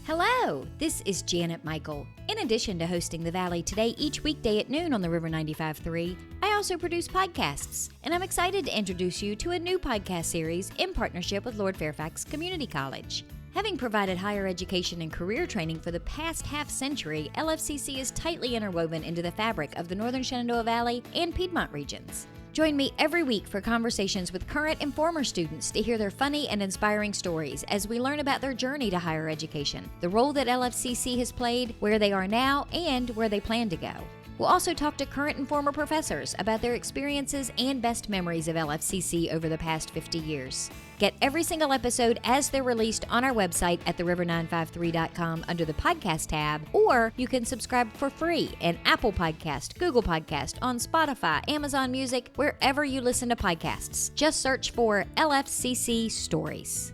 Hello, this is Janet Michael. In addition to hosting The Valley Today each weekday at noon on the River 95.3, I also produce podcasts, and I'm excited to introduce you to a new podcast series in partnership with Lord Fairfax Community College. Having provided higher education and career training for the past half-century, LFCC is tightly interwoven into the fabric of the Northern Shenandoah Valley and Piedmont regions. Join me every week for conversations with current and former students to hear their funny and inspiring stories as we learn about their journey to higher education, the role that LFCC has played, where they are now, and where they plan to go. We'll also talk to current and former professors about their experiences and best memories of LFCC over the past 50 years. Get every single episode as they're released on our website at theriver953.com under the podcast tab, or you can subscribe for free in Apple Podcast, Google Podcast, on Spotify, Amazon Music, wherever you listen to podcasts. Just search for LFCC Stories.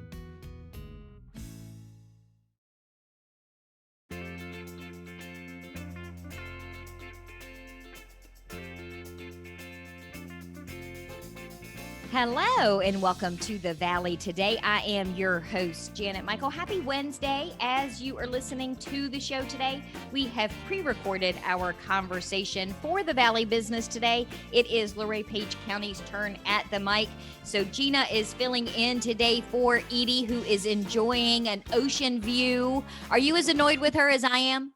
Hello and welcome to The Valley Today. I am your host, Janet Michael. Happy Wednesday. As you are listening to the show today, we have pre-recorded our conversation for The Valley Business today. It is Luray Page County's turn at the mic. So Gina is filling in today for Edie, who is enjoying an ocean view. Are you as annoyed with her as I am?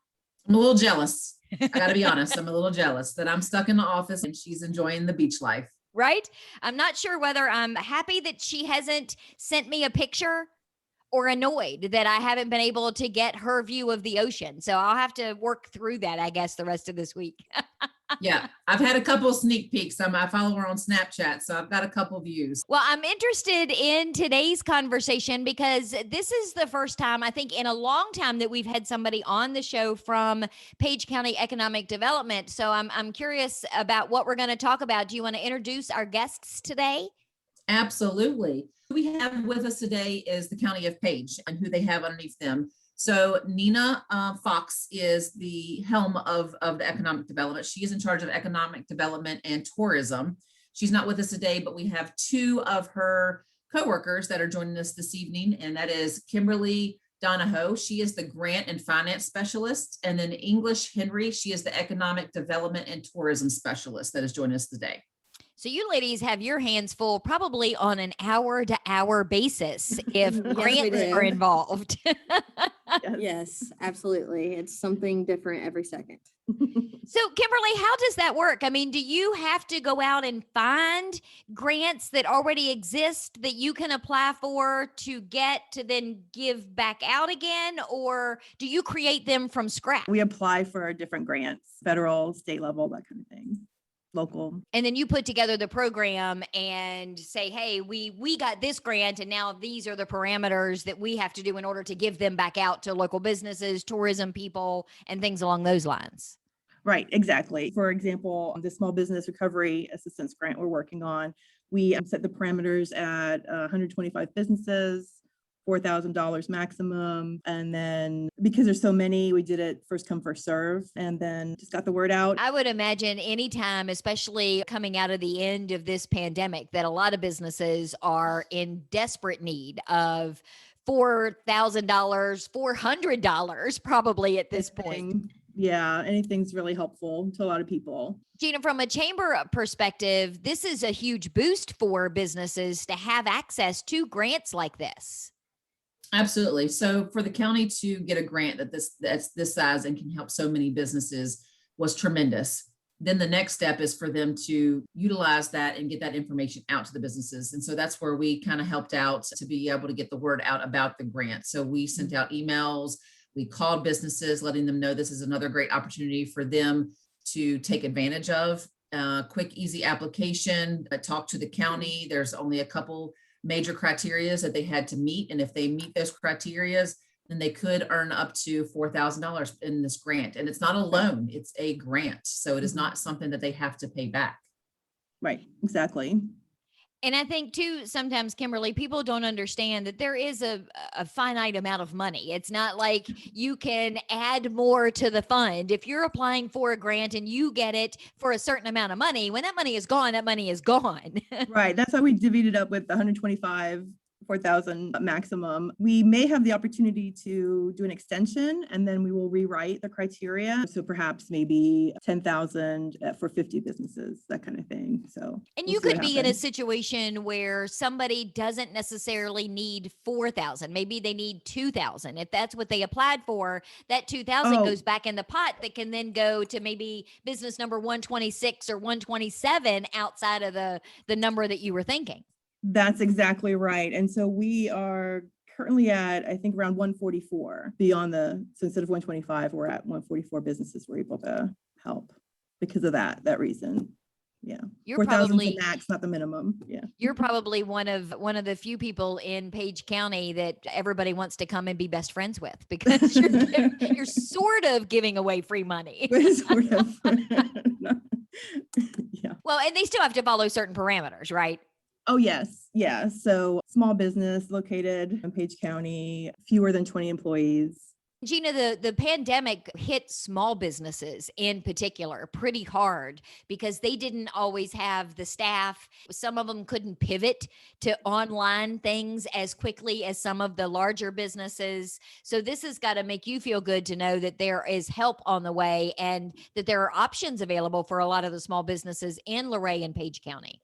I'm a little jealous. I got to be honest. I'm a little jealous that I'm stuck in the office and she's enjoying the beach life. Right? I'm not sure whether I'm happy that she hasn't sent me a picture or annoyed that I haven't been able to get her view of the ocean. So I'll have to work through that, I guess, the rest of this week. Yeah, I've had a couple of sneak peeks. I follow her on Snapchat, so I've got a couple views. Well, I'm interested in today's conversation because this is the first time, I think, in a long time that we've had somebody on the show from Page County Economic Development. So I'm curious about what we're going to talk about. Do you want to introduce our guests today? Absolutely. Who we have with us today is the County of Page and who they have underneath them. So Nina Fox is the helm of the economic development. She is in charge of economic development and tourism. She's not with us today, but we have two of her coworkers that are joining us this evening, and that is Kimberly Donohoe. She is the grant and finance specialist, and then English Henry. She is the economic development and tourism specialist that is joining us today. So you ladies have your hands full probably on an hour-to-hour basis if grants are involved. Yes, absolutely. It's something different every second. So Kimberly, how does that work? I mean, do you have to go out and find grants that already exist that you can apply for to get to then give back out again? Or do you create them from scratch? We apply for different grants, federal, state level, that kind of thing. Local. And then you put together the program and say, hey, we got this grant and now these are the parameters that we have to do in order to give them back out to local businesses, tourism people, and things along those lines. Right, exactly. For example, the small business recovery assistance grant we're working on, we set the parameters at 125 businesses, $4,000 maximum. And then because there's so many, we did it first come, first serve, and then just got the word out. I would imagine anytime, especially coming out of the end of this pandemic, that a lot of businesses are in desperate need of $4,000, $400 probably at this point. Yeah, anything's really helpful to a lot of people. Gina, from a chamber perspective, this is a huge boost for businesses to have access to grants like this. Absolutely. So for the county to get a grant that's this size and can help so many businesses was tremendous. Then the next step is for them to utilize that and get that information out to the businesses. And so that's where we kind of helped out to be able to get the word out about the grant. So we sent out emails, we called businesses, letting them know this is another great opportunity for them to take advantage of. Quick, easy application, talk to the county. There's only a couple major criteria that they had to meet. And if they meet those criteria, then they could earn up to $4,000 in this grant. And it's not a loan, it's a grant. So it is not something that they have to pay back. Right, exactly. And I think too, sometimes, Kimberly, people don't understand that there is a finite amount of money. It's not like you can add more to the fund. If you're applying for a grant and you get it for a certain amount of money, when that money is gone, that money is gone. Right. That's why we divvied it up with 125 4,000 maximum. We may have the opportunity to do an extension, and then we will rewrite the criteria. So perhaps maybe 10,000 for 50 businesses, that kind of thing. So And we'll you see what could be in a happens. situation where somebody doesn't necessarily need 4,000. Maybe they need 2,000. If that's what they applied for, that 2,000 Oh. goes back in the pot that can then go to maybe business number 126 or 127 outside of the number that you were thinking. That's exactly right. And so we are currently at, I think, around 144 beyond so instead of 125, we're at 144 businesses we're able to help because of that reason. Yeah. You're 4,000 is probably the max, not the minimum. Yeah. you're probably one of the few people in Page County that everybody wants to come and be best friends with because you're sort of giving away free money. Sort of. Yeah. Well, and they still have to follow certain parameters, right? Oh, yes. Yeah. So small business located in Page County, fewer than 20 employees. Gina, the pandemic hit small businesses in particular pretty hard because they didn't always have the staff. Some of them couldn't pivot to online things as quickly as some of the larger businesses. So this has got to make you feel good to know that there is help on the way and that there are options available for a lot of the small businesses in Luray and Page County.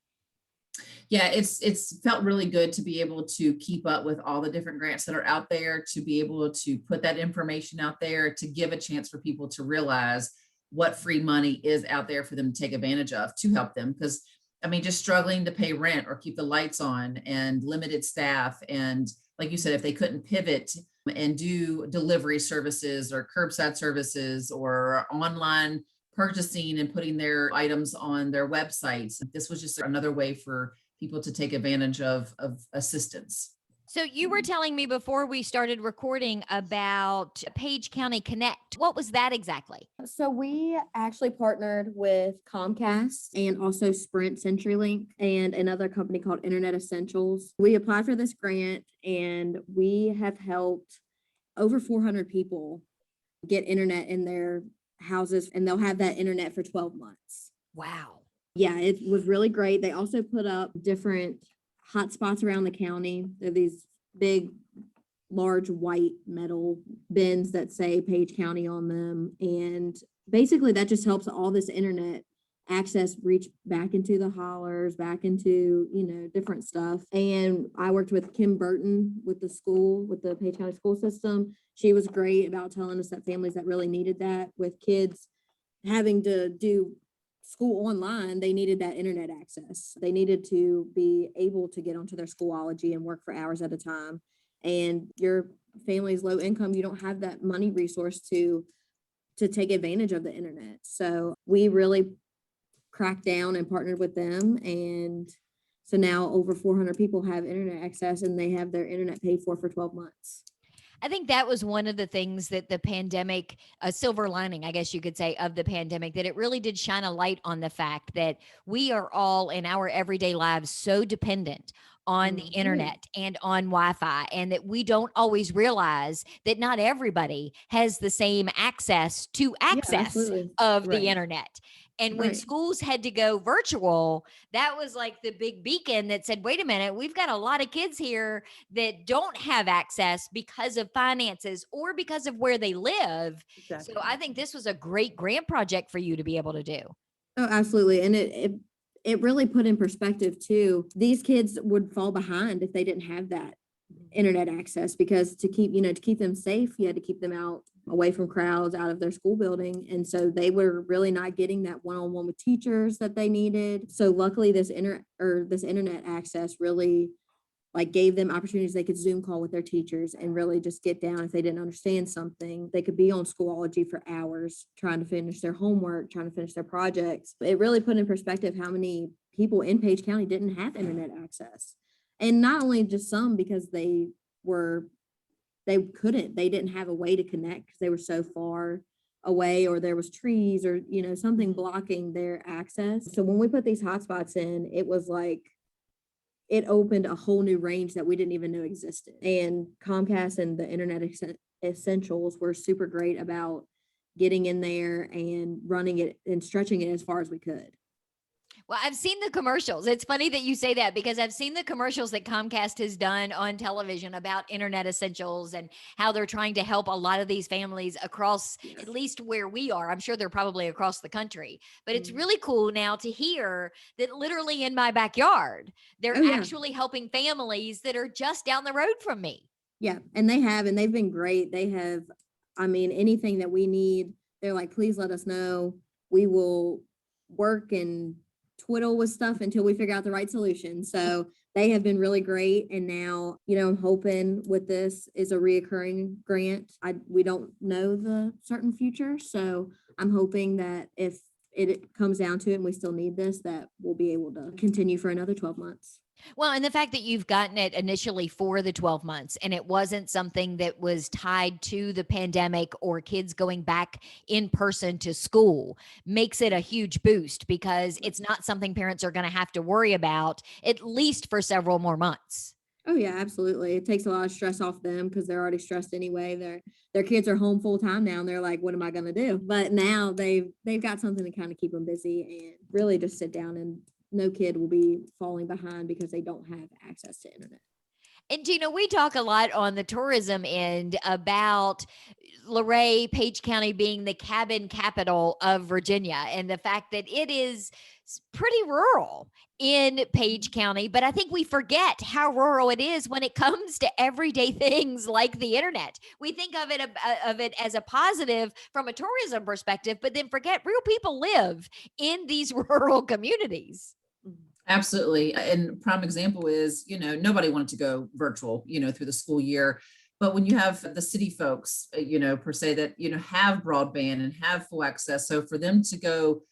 Yeah, it's felt really good to be able to keep up with all the different grants that are out there, to be able to put that information out there, to give a chance for people to realize what free money is out there for them to take advantage of to help them. Because I mean, just struggling to pay rent or keep the lights on and limited staff. And like you said, if they couldn't pivot and do delivery services or curbside services or online purchasing and putting their items on their websites, this was just another way for people to take advantage of assistance. So you were telling me before we started recording about Page County Connect. What was that exactly? So we actually partnered with Comcast and also Sprint CenturyLink and another company called Internet Essentials. We applied for this grant and we have helped over 400 people get internet in their houses, and they'll have that internet for 12 months. Wow. Yeah, it was really great. They also put up different hotspots around the county. They're these big, large white metal bins that say Page County on them. And basically that just helps all this internet access reach back into the hollers, back into, different stuff. And I worked with Kim Burton with the school, with the Page County school system. She was great about telling us that families that really needed that, with kids having to do school online, they needed that internet access. They needed to be able to get onto their Schoology and work for hours at a time. And your family's low income, you don't have that money resource to take advantage of the internet. So we really cracked down and partnered with them. And so now over 400 people have internet access, and they have their internet paid for 12 months. I think that was one of the things that the pandemic, a silver lining, I guess you could say, of the pandemic, that it really did shine a light on the fact that we are all in our everyday lives so dependent on the internet and on Wi-Fi, and that we don't always realize that not everybody has the same access to access of the internet. And when schools had to go virtual, that was like the big beacon that said, wait a minute, we've got a lot of kids here that don't have access because of finances or because of where they live. Exactly. So I think this was a great grant project for you to be able to do. Oh, absolutely. And it really put in perspective too. These kids would fall behind if they didn't have that internet access, because to keep them safe, you had to keep them out away from crowds, out of their school building. And so they were really not getting that one-on-one with teachers that they needed. So luckily this internet access really gave them opportunities. They could Zoom call with their teachers and really just get down. If they didn't understand something, they could be on Schoology for hours trying to finish their homework, trying to finish their projects. It really put in perspective how many people in Page County didn't have internet access. And not only just some, because they didn't have a way to connect because they were so far away, or there was trees or, something blocking their access. So when we put these hotspots in, it was like, it opened a whole new range that we didn't even know existed. And Comcast and the Internet Essentials were super great about getting in there and running it and stretching it as far as we could. Well, I've seen the commercials. It's funny that you say that because I've seen the commercials that Comcast has done on television about internet essentials and how they're trying to help a lot of these families across, at least where we are. I'm sure they're probably across the country, but it's really cool now to hear that literally in my backyard, they're Oh, yeah. actually helping families that are just down the road from me. Yeah, and they've been great. They have, I mean, anything that we need, they're like, please let us know. We will work and twiddle with stuff until we figure out the right solution. So they have been really great. And now, I'm hoping with this is a reoccurring grant. We don't know the certain future. So I'm hoping that if it comes down to it and we still need this, that we'll be able to continue for another 12 months. Well, and the fact that you've gotten it initially for the 12 months and it wasn't something that was tied to the pandemic or kids going back in person to school makes it a huge boost because it's not something parents are going to have to worry about at least for several more months. Oh yeah, absolutely. It takes a lot of stress off them because they're already stressed anyway. Their kids are home full time now and they're like, what am I going to do? But now they've got something to kind of keep them busy and really just sit down, and no kid will be falling behind because they don't have access to internet. And Gina, we talk a lot on the tourism end about Luray, Page County being the cabin capital of Virginia and the fact that it is pretty rural in Page County. But I think we forget how rural it is when it comes to everyday things like the internet. We think of it as a positive from a tourism perspective, but then forget real people live in these rural communities. Absolutely. And prime example is, nobody wanted to go virtual, through the school year. But when you have the city folks, per se that, have broadband and have full access. So for them to go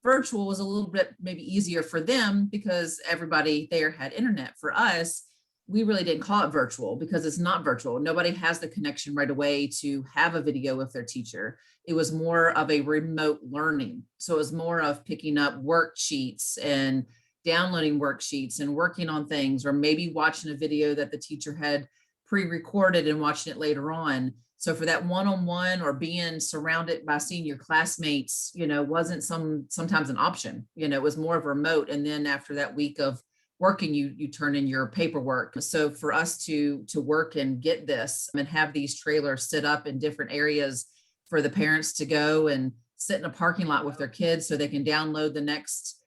virtual was a little bit maybe easier for them because everybody there had internet. For us, we really didn't call it virtual because it's not virtual. Nobody has the connection right away to have a video with their teacher. It was more of a remote learning. So it was more of picking up worksheets and downloading worksheets and working on things, or maybe watching a video that the teacher had pre-recorded and watching it later on. So for that one-on-one or being surrounded by senior classmates, wasn't sometimes an option. It was more of remote. And then after that week of working, you turn in your paperwork. So for us to work and get this and have these trailers set up in different areas for the parents to go and sit in a parking lot with their kids so they can download the next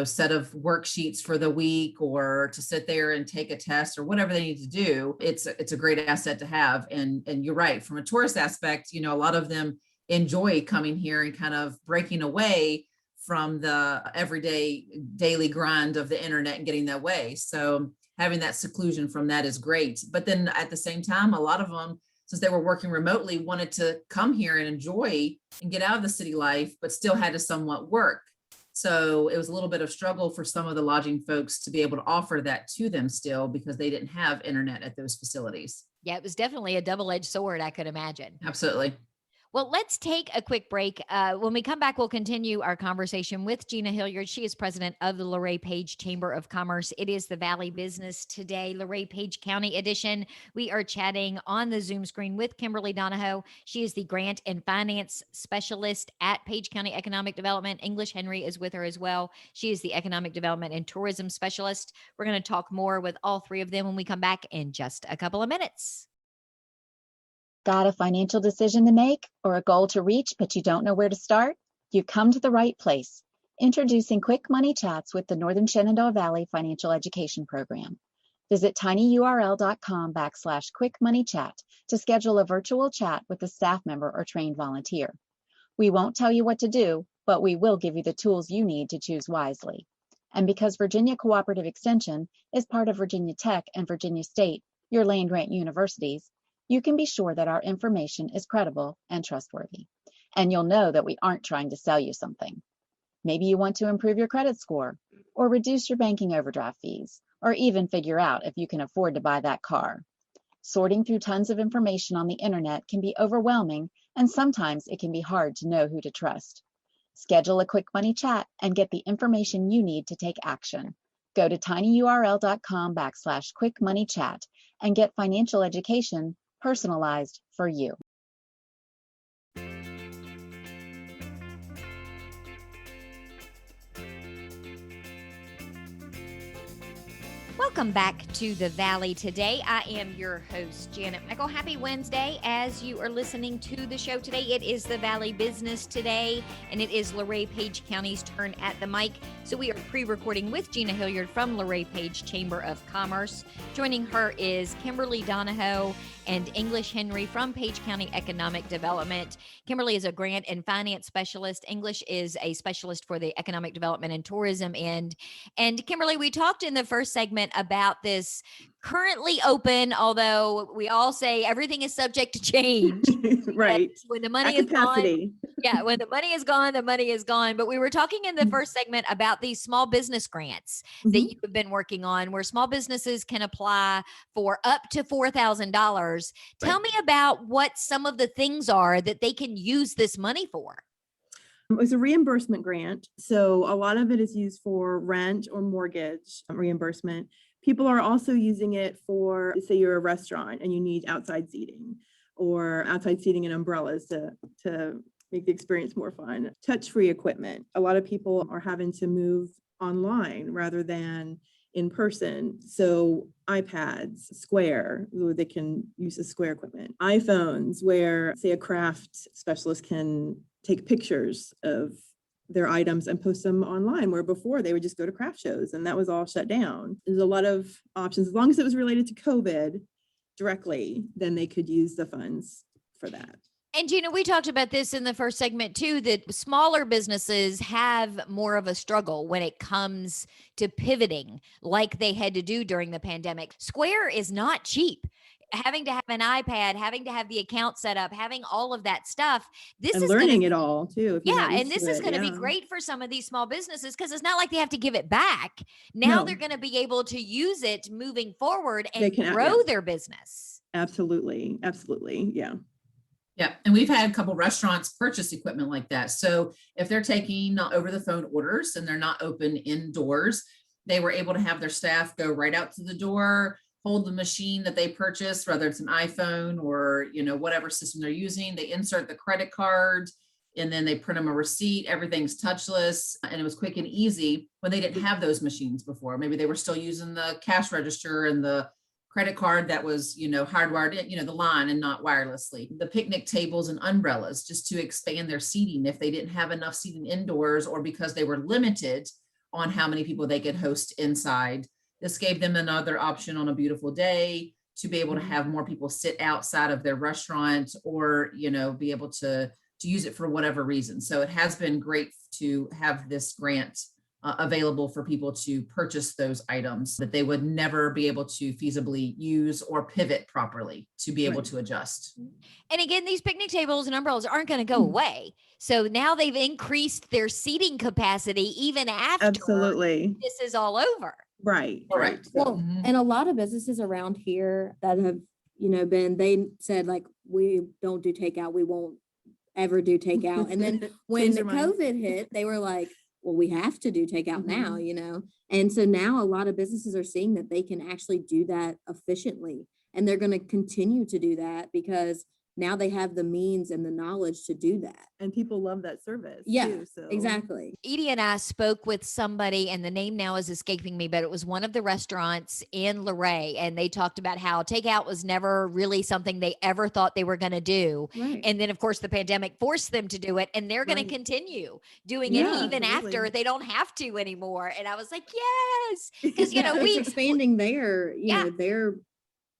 set of worksheets for the week, or to sit there and take a test or whatever they need to do. It's a great asset to have. And you're right, from a tourist aspect, a lot of them enjoy coming here and kind of breaking away from the everyday daily grind of the internet and getting that way. So having that seclusion from that is great. But then at the same time, a lot of them, since they were working remotely, wanted to come here and enjoy and get out of the city life, but still had to somewhat work. So it was a little bit of struggle for some of the lodging folks to be able to offer that to them still because they didn't have internet at those facilities. Yeah, it was definitely a double-edged sword, I could imagine. Absolutely. Well, let's take a quick break. When we come back, we'll continue our conversation with Gina Hilliard. She is president of the Luray Page Chamber of Commerce. It is the Valley Business Today, Luray Page County edition. We are chatting on the Zoom screen with Kimberly Donohoe. She is the grant and finance specialist at Page County Economic Development. English Henry is with her as well. She is the economic development and tourism specialist. We're going to talk more with all three of them when we come back in just a couple of minutes. Got a financial decision to make or a goal to reach, but you don't know where to start? You've come to the right place. Introducing Quick Money Chats with the Northern Shenandoah Valley Financial Education Program. Visit tinyurl.com/Quick Money Chat to schedule a virtual chat with a staff member or trained volunteer. We won't tell you what to do, but we will give you the tools you need to choose wisely. And because Virginia Cooperative Extension is part of Virginia Tech and Virginia State, your land-grant universities, you can be sure that our information is credible and trustworthy. And you'll know that we aren't trying to sell you something. Maybe you want to improve your credit score, or reduce your banking overdraft fees, or even figure out if you can afford to buy that car. Sorting through tons of information on the internet can be overwhelming, and sometimes it can be hard to know who to trust. Schedule a Quick Money Chat and get the information you need to take action. Go to tinyurl.com/Quick Money Chat and get financial education personalized for you. Welcome back to the Valley today. I am your host, Janet Michael. Happy Wednesday. As you are listening to the show today, it is the Valley Business Today, and it is Luray Page County's turn at the mic. So we are pre-recording with Gina Hilliard from Luray Page Chamber of Commerce. Joining her is Kimberly Donohoe and English Henry from Page County Economic Development. Kimberly is a grant and finance specialist. English is a specialist for the economic development and tourism end. And Kimberly, we talked in the first segment about this currently open, although we all say everything is subject to change. Right. And when the money At is gone, capacity. yeah, when the money is gone, the money is gone. But we were talking in the first segment about these small business grants that you have been working on, where small businesses can apply for up to $4,000. Tell me about what some of the things are that they can use this money for. It was a reimbursement grant. So a lot of it is used for rent or mortgage reimbursement. People are also using it for, say you're a restaurant and you need outside seating and umbrellas to make the experience more fun. Touch-free equipment. A lot of people are having to move online rather than in person. So iPads, Square, they can use the Square equipment. iPhones, where say a craft specialist can take pictures of their items and post them online, where before they would just go to craft shows and that was all shut down. There's a lot of options. As long as it was related to COVID directly, then they could use the funds for that. And Gina, we talked about this in the first segment too, that smaller businesses have more of a struggle when it comes to pivoting like they had to do during the pandemic. Square is not cheap. Having to have an iPad, having to have the account set up, having all of that stuff. This and is learning it all too. Yeah, and this is going to be great for some of these small businesses because it's not like they have to give it back. Now they're going to be able to use it moving forward and grow their business. Absolutely. Absolutely. Yeah. Yeah. And we've had a couple restaurants purchase equipment like that. So if they're taking over the phone orders and they're not open indoors, they were able to have their staff go right out to the door, hold the machine that they purchased, whether it's an iPhone or, whatever system they're using. They insert the credit card and then they print them a receipt. Everything's touchless. And it was quick and easy when they didn't have those machines before. Maybe they were still using the cash register and the credit card that was, hardwired in, the line and not wirelessly. The picnic tables and umbrellas, just to expand their seating if they didn't have enough seating indoors or because they were limited on how many people they could host inside. This gave them another option on a beautiful day to be able to have more people sit outside of their restaurant or, be able to use it for whatever reason. So it has been great to have this grant available for people to purchase those items that they would never be able to feasibly use or pivot properly to be able to adjust. And again, these picnic tables and umbrellas aren't going to go away. So now they've increased their seating capacity even after this is all over. Right. Well, and a lot of businesses around here that have, they said like, we don't do takeout. We won't ever do takeout. And then when the COVID hit, they were like, well, we have to do takeout now, And so now a lot of businesses are seeing that they can actually do that efficiently. And they're going to continue to do that because now they have the means and the knowledge to do that. And people love that service. Yeah, too, so. exactly. Edie and I spoke with somebody, and the name now is escaping me, but it was one of the restaurants in Luray, and they talked about how takeout was never really something they ever thought they were going to do. Right. And then, of course, the pandemic forced them to do it, and they're going to continue doing it even after they don't have to anymore. And I was like, yes, because, it's expanding their, their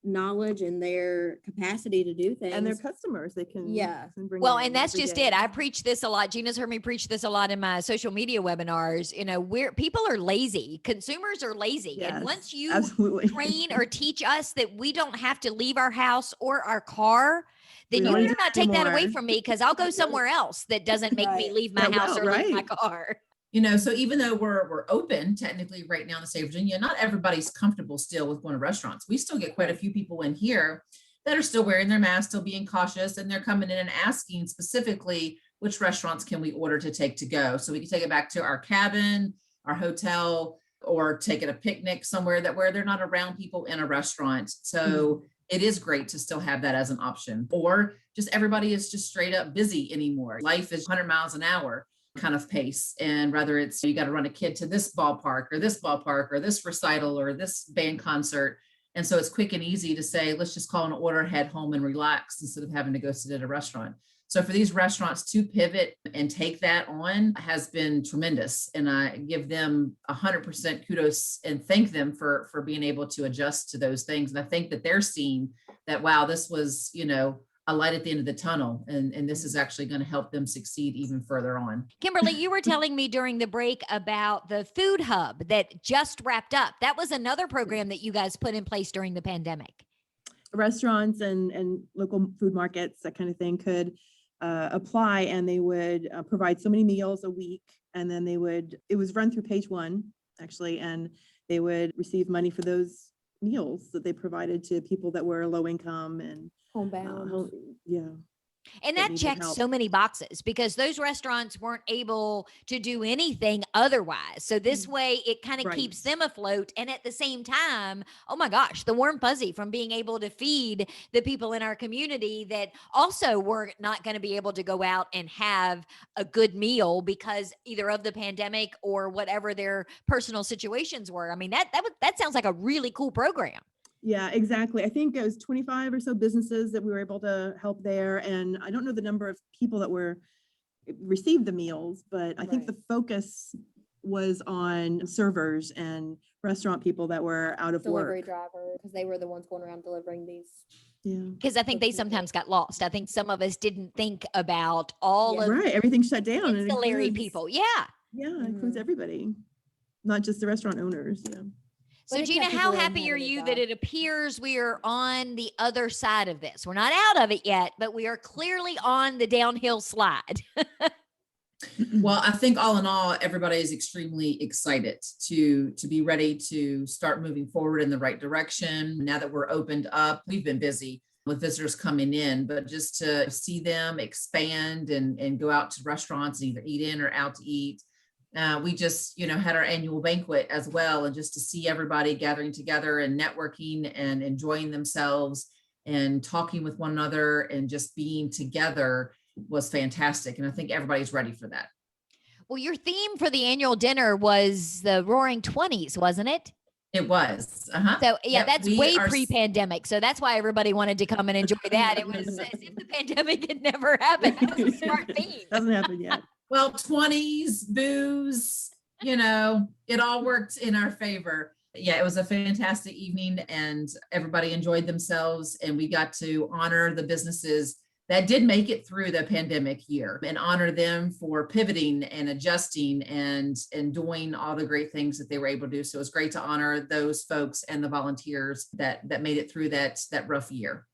knowledge and their capacity to do things and their customers they can bring and that's just it. I preach this a lot. Gina's heard me preach this a lot in my social media webinars. People are lazy, consumers are lazy, and once you train or teach us that we don't have to leave our house or our car, then you better not take that away from me, because I'll go somewhere else that doesn't make me leave my house or leave my car. So even though we're open technically right now in the state of Virginia, not everybody's comfortable still with going to restaurants. We still get quite a few people in here that are still wearing their masks, still being cautious, and they're coming in and asking specifically which restaurants can we order to take to go. So we can take it back to our cabin, our hotel, or take it a picnic somewhere where they're not around people in a restaurant. So it is great to still have that as an option. Or just everybody is just straight up busy anymore. Life is 100 miles an hour. kind of pace. And whether it's you got to run a kid to this ballpark or this recital or this band concert. And so it's quick and easy to say, let's just call an order, head home and relax instead of having to go sit at a restaurant. So for these restaurants to pivot and take that on has been tremendous. And I give them 100% kudos and thank them for being able to adjust to those things. And I think that they're seeing that, wow, this was, a light at the end of the tunnel. And this is actually going to help them succeed even further on. Kimberly, you were telling me during the break about the food hub that just wrapped up. That was another program that you guys put in place during the pandemic. Restaurants and local food markets, that kind of thing, could apply, and they would provide so many meals a week. And then it was run through Page One, actually, and they would receive money for those meals that they provided to people that were low income and Homebound. And that that needed checks help. so many boxes because those restaurants weren't able to do anything otherwise. So this way it kind of Right. keeps them afloat. And at the same time, oh my gosh, the warm fuzzy from being able to feed the people in our community that also were not going to be able to go out and have a good meal because either of the pandemic or whatever their personal situations were. I mean, that sounds like a really cool program. Yeah, exactly. I think it was 25 or so businesses that we were able to help there. And I don't know the number of people that received the meals, but I think Right. the focus was on servers and restaurant people that were out of Delivery work. driver, because they were the ones going around delivering these. Yeah. Because I think they sometimes got lost. I think some of us didn't think about all of Right. Everything shut down. and it ancillary includes- people. Yeah. Yeah, it includes Mhm. everybody, not just the restaurant owners. Yeah. So But it Gina, kept how people happy are inhabited, you though. that it appears we are on the other side of this? We're not out of it yet, but we are clearly on the downhill slide. Well, I think all in all, everybody is extremely excited to be ready to start moving forward in the right direction. Now that we're opened up, we've been busy with visitors coming in, but just to see them expand and go out to restaurants and either eat in or out to eat. We just, had our annual banquet as well. And just to see everybody gathering together and networking and enjoying themselves and talking with one another and just being together was fantastic. And I think everybody's ready for that. Well, your theme for the annual dinner was the Roaring 20s, wasn't it? It was. Uh-huh. So yeah, Yep, that's we way are- pre-pandemic. So that's why everybody wanted to come and enjoy that. It was as if the pandemic had never happened. That was a smart theme. Hasn't happened yet. Well, 20s, booze, it all worked in our favor. Yeah, it was a fantastic evening and everybody enjoyed themselves. And we got to honor the businesses that did make it through the pandemic year and honor them for pivoting and adjusting and doing all the great things that they were able to do. So it was great to honor those folks and the volunteers that made it through that rough year.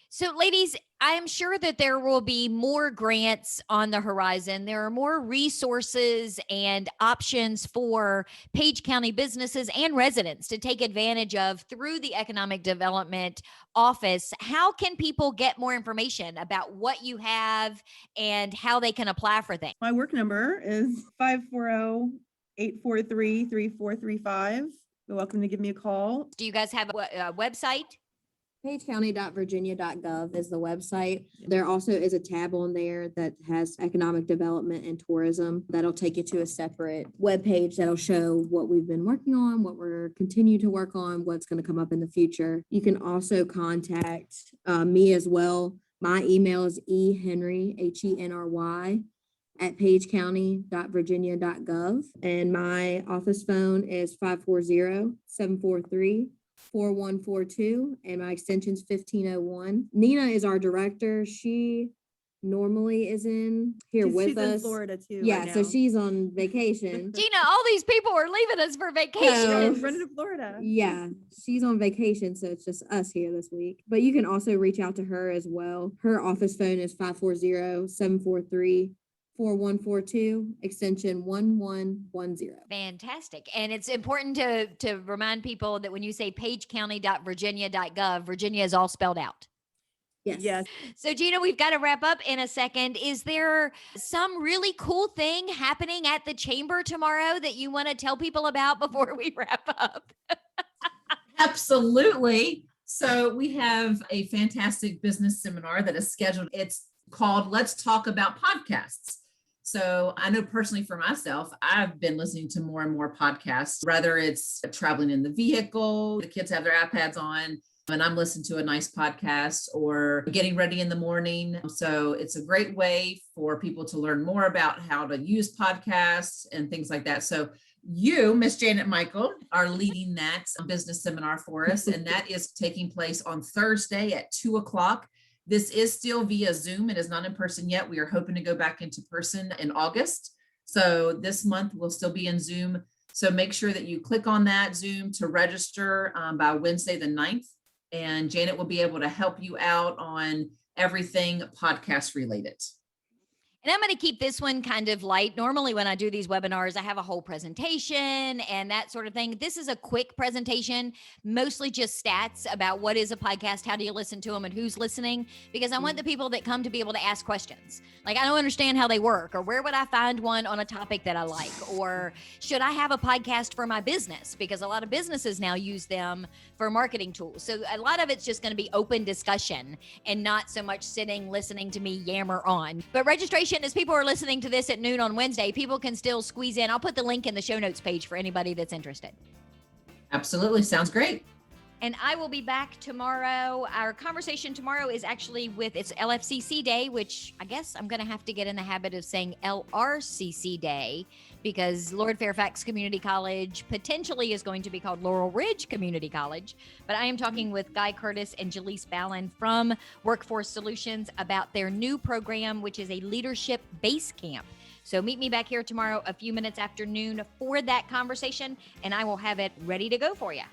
So, ladies, I am sure that there will be more grants on the horizon. There are more resources and options for Page County businesses and residents to take advantage of through the Economic Development Office. How can people get more information about what you have and how they can apply for things? My work number is 540-843-3435. You're welcome to give me a call. Do you guys have a website? pagecounty.virginia.gov is the website. There also is a tab on there that has economic development and tourism. That'll take you to a separate webpage that'll show what we've been working on, what we're continuing to work on, what's going to come up in the future. You can also contact me as well. My email is ehenry, Henry, at pagecounty.virginia.gov. And my office phone is 540-743-4142, and my extension's 1501. Nina is our director. She normally is in here with She's in us. Florida too. Yeah, right so now. she's on vacation. Gina, all these people are leaving us for vacation. So- Running to Florida. Yeah, she's on vacation, so it's just us here this week. But you can also reach out to her as well. Her office phone is 540-743-4142, extension 1110. Fantastic. And it's important to remind people that when you say pagecounty.virginia.gov, Virginia is all spelled out. Yes. Yes. So Gina, we've got to wrap up in a second. Is there some really cool thing happening at the chamber tomorrow that you want to tell people about before we wrap up? Absolutely. So we have a fantastic business seminar that is scheduled. It's called Let's Talk About Podcasts. So I know personally for myself, I've been listening to more and more podcasts, whether it's traveling in the vehicle, the kids have their iPads on, and I'm listening to a nice podcast, or getting ready in the morning. So it's a great way for people to learn more about how to use podcasts and things like that. So you, Miss Janet Michael, are leading that business seminar for us, and that is taking place on Thursday at 2:00. This is still via Zoom. It is not in person yet. We are hoping to go back into person in August. So this month we'll still be in Zoom. So make sure that you click on that Zoom to register by Wednesday the 9th. And Janet will be able to help you out on everything podcast related. And I'm going to keep this one kind of light. Normally, when I do these webinars, I have a whole presentation and that sort of thing. This is a quick presentation, mostly just stats about what is a podcast, how do you listen to them, and who's listening, because I want the people that come to be able to ask questions. Like, I don't understand how they work, or where would I find one on a topic that I like, or should I have a podcast for my business? Because a lot of businesses now use them for marketing tools. So a lot of it's just going to be open discussion and not so much sitting, listening to me yammer on. But registration, as people are listening to this at noon on Wednesday, people can still squeeze in. I'll put the link in the show notes page for anybody that's interested. Absolutely. Sounds great. And I will be back tomorrow. Our conversation tomorrow is actually it's LFCC Day, which I guess I'm going to have to get in the habit of saying LRCC Day, because Lord Fairfax Community College potentially is going to be called Laurel Ridge Community College. But I am talking with Guy Curtis and Jaleese Ballin from Workforce Solutions about their new program, which is a leadership base camp. So meet me back here tomorrow a few minutes after noon for that conversation, and I will have it ready to go for you.